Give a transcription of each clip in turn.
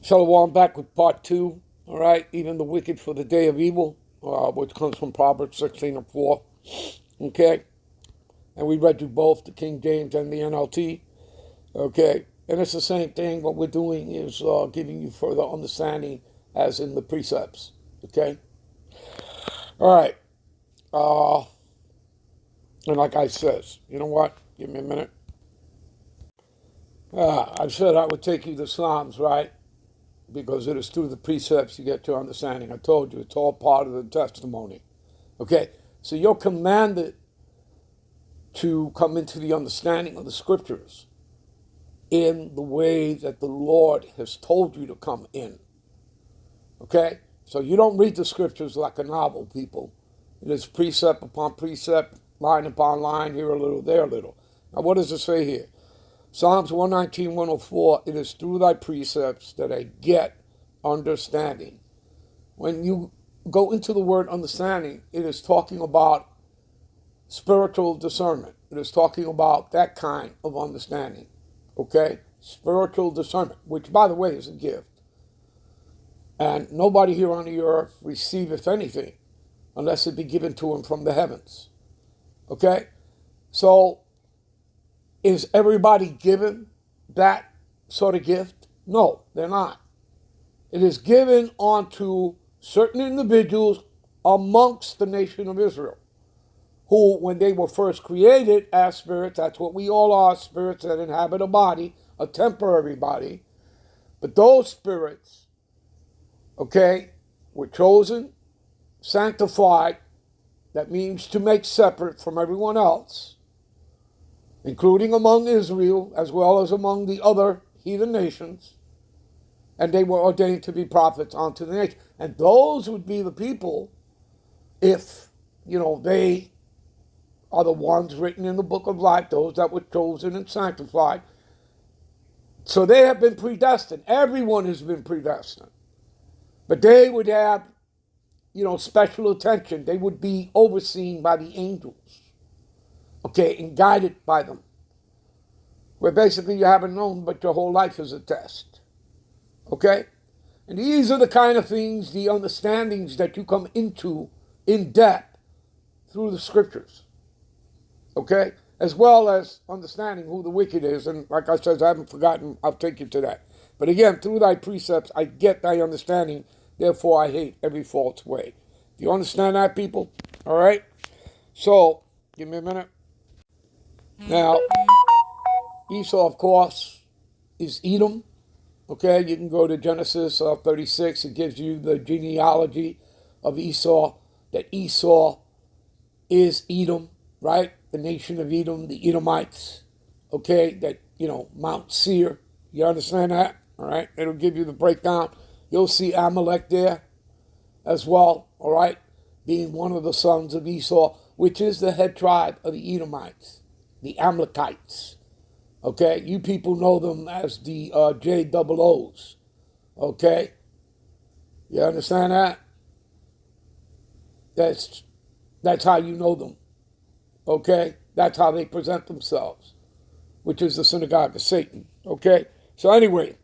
Shalom, back with part 2. All right, even the wicked for the day of evil, which comes from Proverbs 16:4. Okay, and we read you both the King James and the NLT. Okay, and it's the same thing. What we're doing is giving you further understanding, as in the precepts. Okay, all right. And like I says, you know what? Give me a minute. I said I would take you to Psalms, right? Because it is through the precepts you get your understanding. I told you it's all part of the testimony. Okay, so you're commanded to come into the understanding of the scriptures in the way that the Lord has told you to come in. Okay, so you don't read the scriptures like a novel, people. It is precept upon precept, line upon line, here a little, there a little. Now, what does it say here? Psalms 119, 104, it is through thy precepts that I get understanding. When you go into the word understanding, it is talking about spiritual discernment. It is talking about that kind of understanding. Okay? Spiritual discernment, which, by the way, is a gift. And nobody here on the earth receiveth anything unless it be given to him from the heavens. Okay? So, is everybody given that sort of gift? No, they're not. It is given unto certain individuals amongst the nation of Israel, who, when they were first created as spirits, that's what we all are, spirits that inhabit a body, a temporary body. But those spirits, okay, were chosen, sanctified, that means to make separate from everyone else, including among Israel, as well as among the other heathen nations, and they were ordained to be prophets unto the nation. And those would be the people, if, they are the ones written in the book of life, those that were chosen and sanctified. So they have been predestined. Everyone has been predestined. But they would have, special attention. They would be overseen by the angels, okay, and guided by them. Where basically you haven't known, but your whole life is a test. Okay? And these are the kind of things, the understandings that you come into in depth through the scriptures. Okay? As well as understanding who the wicked is. And like I said, I haven't forgotten, I'll take you to that. But again, through thy precepts, I get thy understanding. Therefore, I hate every false way. Do you understand that, people? All right? So, give me a minute. Now, Esau, of course, is Edom. Okay, you can go to Genesis 36. It gives you the genealogy of Esau, that Esau is Edom, right? The nation of Edom, the Edomites. Okay, that, Mount Seir. You understand that? All right, it'll give you the breakdown. You'll see Amalek there as well, all right, being one of the sons of Esau, which is the head tribe of the Edomites, the Amalekites. Okay, you people know them as the JOOs. Okay, you understand that? That's how you know them. Okay, that's how they present themselves, which is the synagogue of Satan. Okay, so anyway,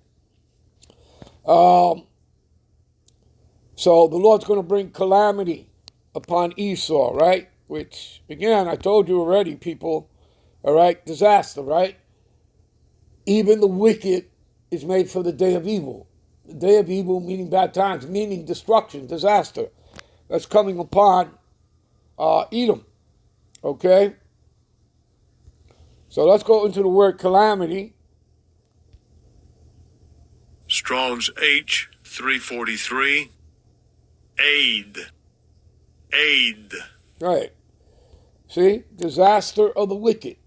so the Lord's going to bring calamity upon Esau, right? Which, again, I told you already, people. All right, disaster, right? Even the wicked is made for the day of evil. The day of evil meaning bad times, meaning destruction, disaster. That's coming upon Edom. Okay? So let's go into the word calamity. Strong's H 343. Aid. Aid. Right. See? Disaster of the wicked.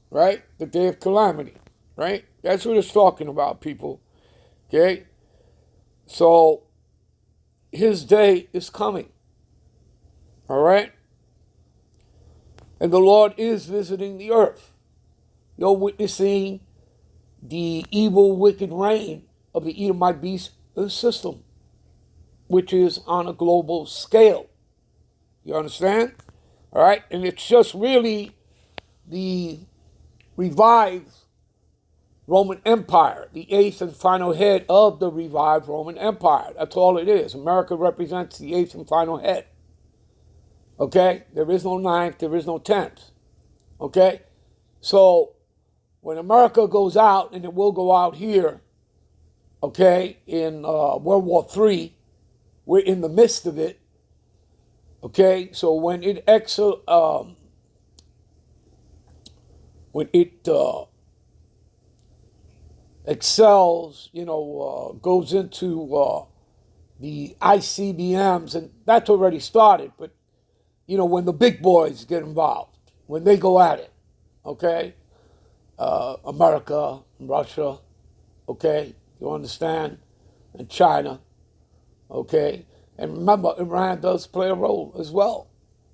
Right? The day of calamity. Right? That's what it's talking about, people. Okay? So, his day is coming. All right? And the Lord is visiting the earth. You're witnessing the evil, wicked reign of the Edomite beast system, which is on a global scale. You understand? All right? And it's just really the revived Roman Empire, the eighth and final head of the revived Roman Empire. That's all it is. America represents the eighth and final head. Okay? There is no ninth, there is no tenth. Okay? So when America goes out, and it will go out here, okay, in World War III, we're in the midst of it. Okay? So when it excels, goes into the ICBMs, and that's already started, but, when the big boys get involved, when they go at it, okay? America, Russia, okay? You understand? And China, okay? And remember, Iran does play a role as well.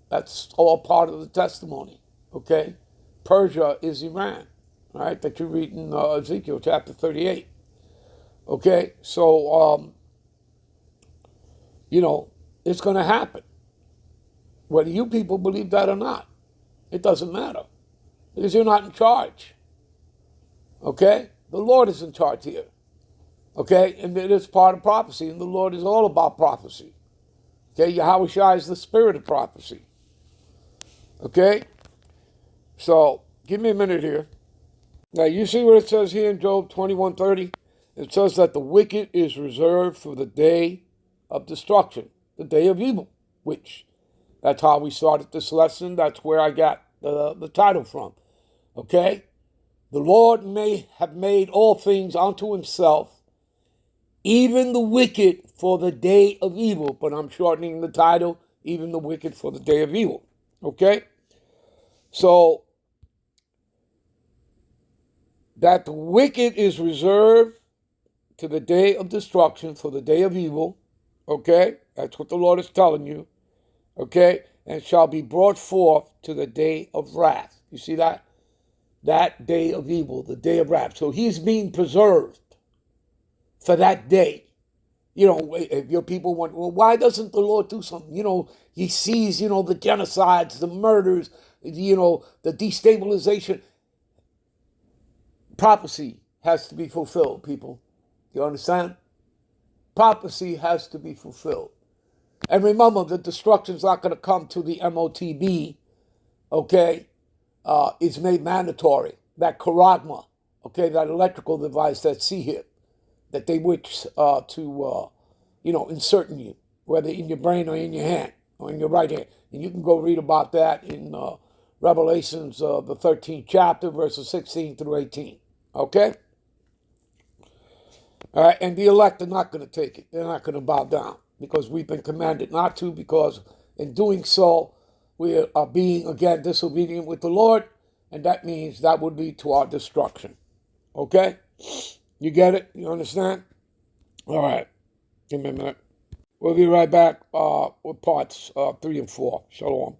That's all part of the testimony, okay? Persia is Iran, right? That you read in Ezekiel chapter 38. Okay, so, it's going to happen. Whether you people believe that or not, it doesn't matter. Because you're not in charge. Okay? The Lord is in charge here. Okay? And it is part of prophecy, and the Lord is all about prophecy. Okay? Yahweh Shai is the spirit of prophecy. Okay? So, give me a minute here. Now, you see what it says here in Job 21:30? It says that the wicked is reserved for the day of destruction, the day of evil, which, that's how we started this lesson. That's where I got the title from. Okay? The Lord may have made all things unto himself, even the wicked for the day of evil. But I'm shortening the title, even the wicked for the day of evil. Okay? So, that the wicked is reserved to the day of destruction, for the day of evil. Okay? That's what the Lord is telling you. Okay? And shall be brought forth to the day of wrath. You see that? That day of evil, the day of wrath. So he's being preserved for that day. If your people want, well, why doesn't the Lord do something? He sees, the genocides, the murders, the destabilization. Prophecy has to be fulfilled, people. You understand? Prophecy has to be fulfilled. And remember, the destruction's not going to come to the MOTB, okay? It's made mandatory. That charagma, okay, that electrical device, that C-hip, that they wish to insert in you, whether in your brain or in your hand or in your right hand. And you can go read about that in Revelations, the 13th chapter, verses 16 through 18. Okay? All right, and the elect are not going to take it. They're not going to bow down because we've been commanded not to, because in doing so, we are being, again, disobedient with the Lord, and that means that would lead to our destruction. Okay? You get it? You understand? All right. Give me a minute. We'll be right back with parts 3 and 4. Shalom.